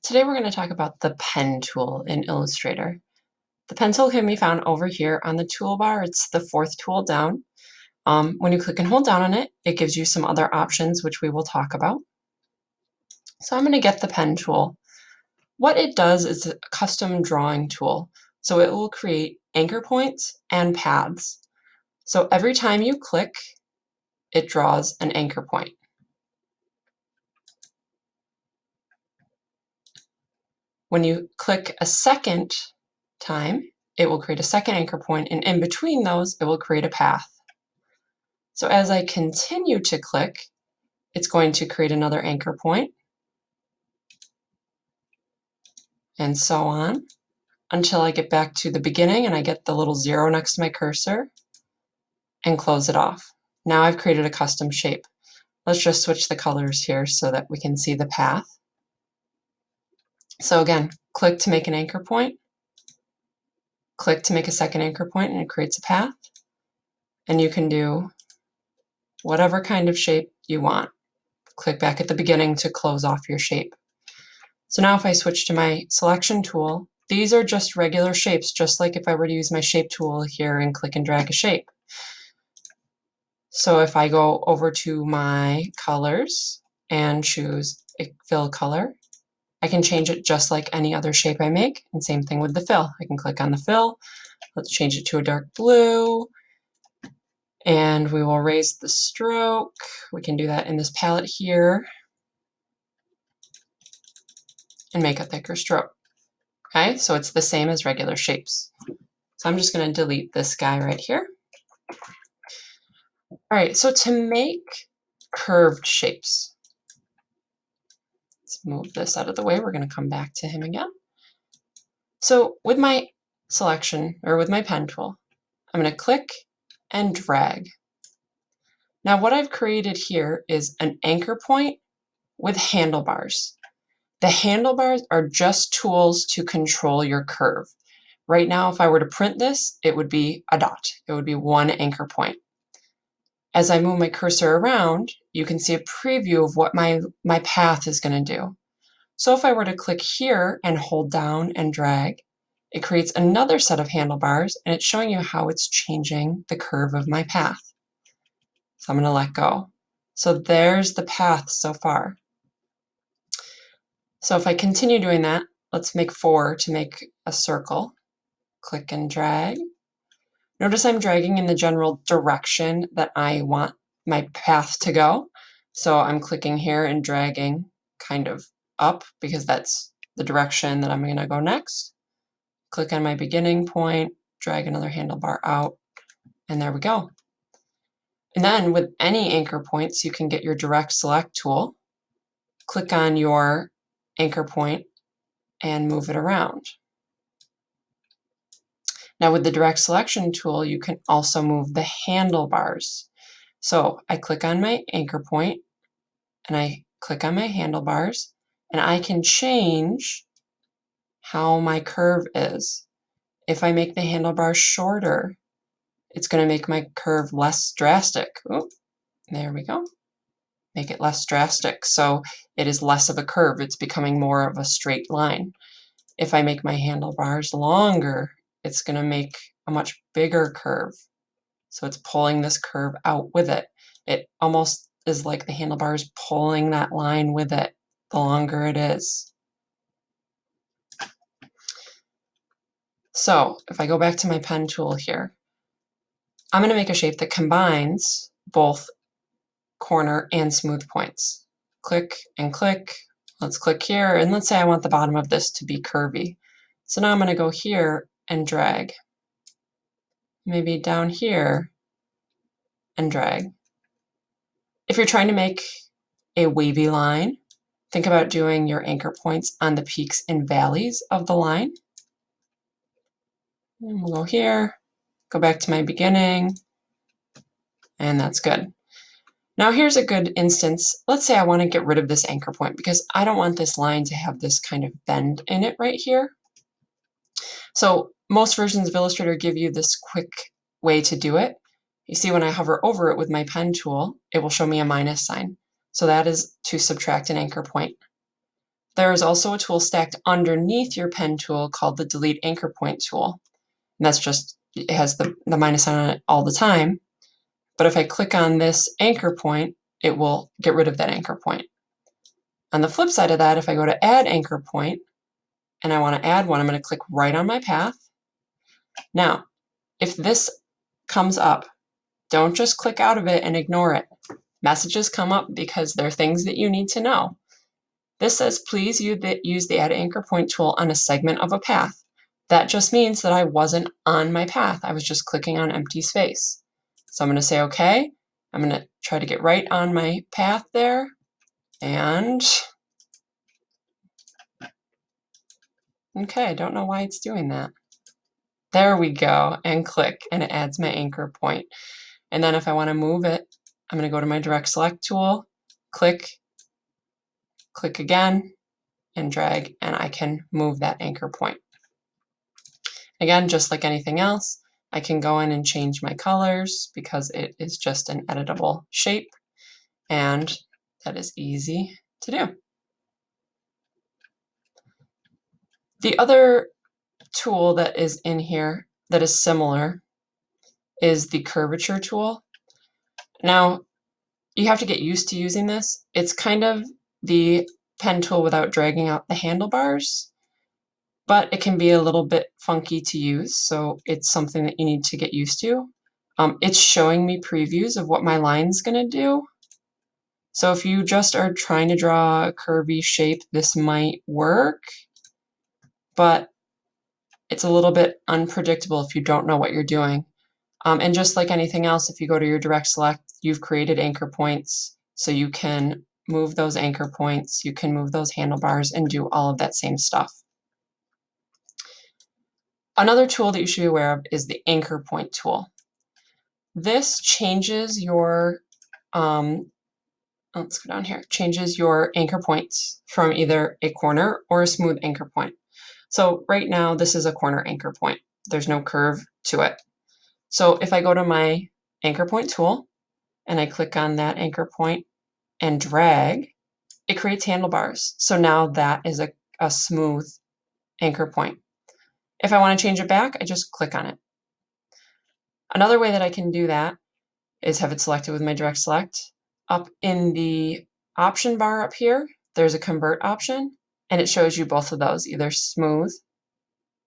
Today we're going to talk about the pen tool in Illustrator. The pen tool can be found over here on the toolbar. It's the fourth tool down. When you click and hold down on it, it gives you some other options which we will talk about. So I'm going to get the pen tool. What it does is a custom drawing tool. So it will create anchor points and paths. So every time you click, it draws an anchor point. When you click a second time, it will create a second anchor point, and in between those, it will create a path. So as I continue to click, it's going to create another anchor point, and so on, until I get back to the beginning and I get the little 0 next to my cursor and close it off. Now I've created a custom shape. Let's just switch the colors here so that we can see the path. So again, click to make an anchor point, click to make a second anchor point, and it creates a path. And you can do whatever kind of shape you want. Click back at the beginning to close off your shape. So now if I switch to my selection tool, these are just regular shapes, just like if I were to use my shape tool here and click and drag a shape. So if I go over to my colors and choose a fill color, I can change it just like any other shape I make, and same thing with the fill. I can click on the fill, let's change it to a dark blue, and we will raise the stroke. We can do that in this palette here and make a thicker stroke. Okay, so it's the same as regular shapes. So I'm just going to delete this guy right here. All right, so to make curved shapes, let's move this out of the way. We're going to come back to him again. So with my selection, or with my pen tool, I'm going to click and drag. Now what I've created here is an anchor point with handlebars. The handlebars are just tools to control your curve. Right now, if I were to print this, it would be a dot. It would be one anchor point. As I move my cursor around, you can see a preview of what my path is going to do. So if I were to click here and hold down and drag, it creates another set of handlebars, and it's showing you how it's changing the curve of my path. So I'm going to let go. So there's the path so far. So if I continue doing that, let's make 4 to make a circle. Click and drag. Notice I'm dragging in the general direction that I want my path to go. So I'm clicking here and dragging kind of up because that's the direction that I'm going to go next. Click on my beginning point, drag another handlebar out, and there we go. And then with any anchor points, you can get your direct select tool, click on your anchor point, and move it around. Now with the direct selection tool, you can also move the handlebars. So I click on my anchor point and I click on my handlebars, and I can change how my curve is. If I make the handlebars shorter, it's going to make my curve less drastic. Oh, there we go. Make it less drastic. So it is less of a curve. It's becoming more of a straight line. If I make my handlebars longer, it's going to make a much bigger curve. So it's pulling this curve out with it. It almost is like the handlebars pulling that line with it the longer it is. So if I go back to my pen tool here, I'm going to make a shape that combines both corner and smooth points. Click and click. Let's click here, and let's say I want the bottom of this to be curvy. So now I'm going to go here and drag. Maybe down here and drag. If you're trying to make a wavy line, think about doing your anchor points on the peaks and valleys of the line. And we'll go here, go back to my beginning, and that's good. Now here's a good instance. Let's say I want to get rid of this anchor point because I don't want this line to have this kind of bend in it right here. So most versions of Illustrator give you this quick way to do it. You see when I hover over it with my pen tool, it will show me a minus sign. So that is to subtract an anchor point. There is also a tool stacked underneath your pen tool called the Delete Anchor Point tool. And that's just, it has the minus sign on it all the time. But if I click on this anchor point, it will get rid of that anchor point. On the flip side of that, if I go to Add Anchor Point, and I want to add one, I'm going to click right on my path. Now, if this comes up, don't just click out of it and ignore it. Messages come up because they're things that you need to know. This says, please use the Add Anchor Point tool on a segment of a path. That just means that I wasn't on my path. I was just clicking on empty space. So I'm going to say OK. I'm going to try to get right on my path there. And OK, I don't know why it's doing that. There we go, and click, and it adds my anchor point. And then if I want to move it, I'm going to go to my direct select tool, click, click again, and drag, and I can move that anchor point. Again, just like anything else, I can go in and change my colors because it is just an editable shape, and that is easy to do. The other tool that is in here that is similar is the curvature tool. Now, you have to get used to using this. It's kind of the pen tool without dragging out the handlebars, but it can be a little bit funky to use, so it's something that you need to get used to. It's showing me previews of what my line's going to do. So if you just are trying to draw a curvy shape, this might work, but it's a little bit unpredictable if you don't know what you're doing. And just like anything else, if you go to your direct select, you've created anchor points, so you can move those anchor points, you can move those handlebars and do all of that same stuff. Another tool that you should be aware of is the anchor point tool. This changes your, let's go down here, changes your anchor points from either a corner or a smooth anchor point. So right now, this is a corner anchor point. There's no curve to it. So if I go to my anchor point tool and I click on that anchor point and drag, it creates handlebars. So now that is a smooth anchor point. If I want to change it back, I just click on it. Another way that I can do that is have it selected with my direct select. Up in the option bar up here, there's a convert option, and it shows you both of those, either smooth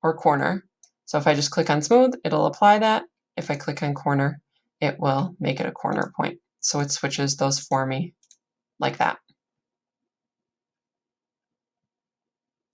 or corner. So if I just click on smooth, it'll apply that. If I click on corner, it will make it a corner point. So it switches those for me like that.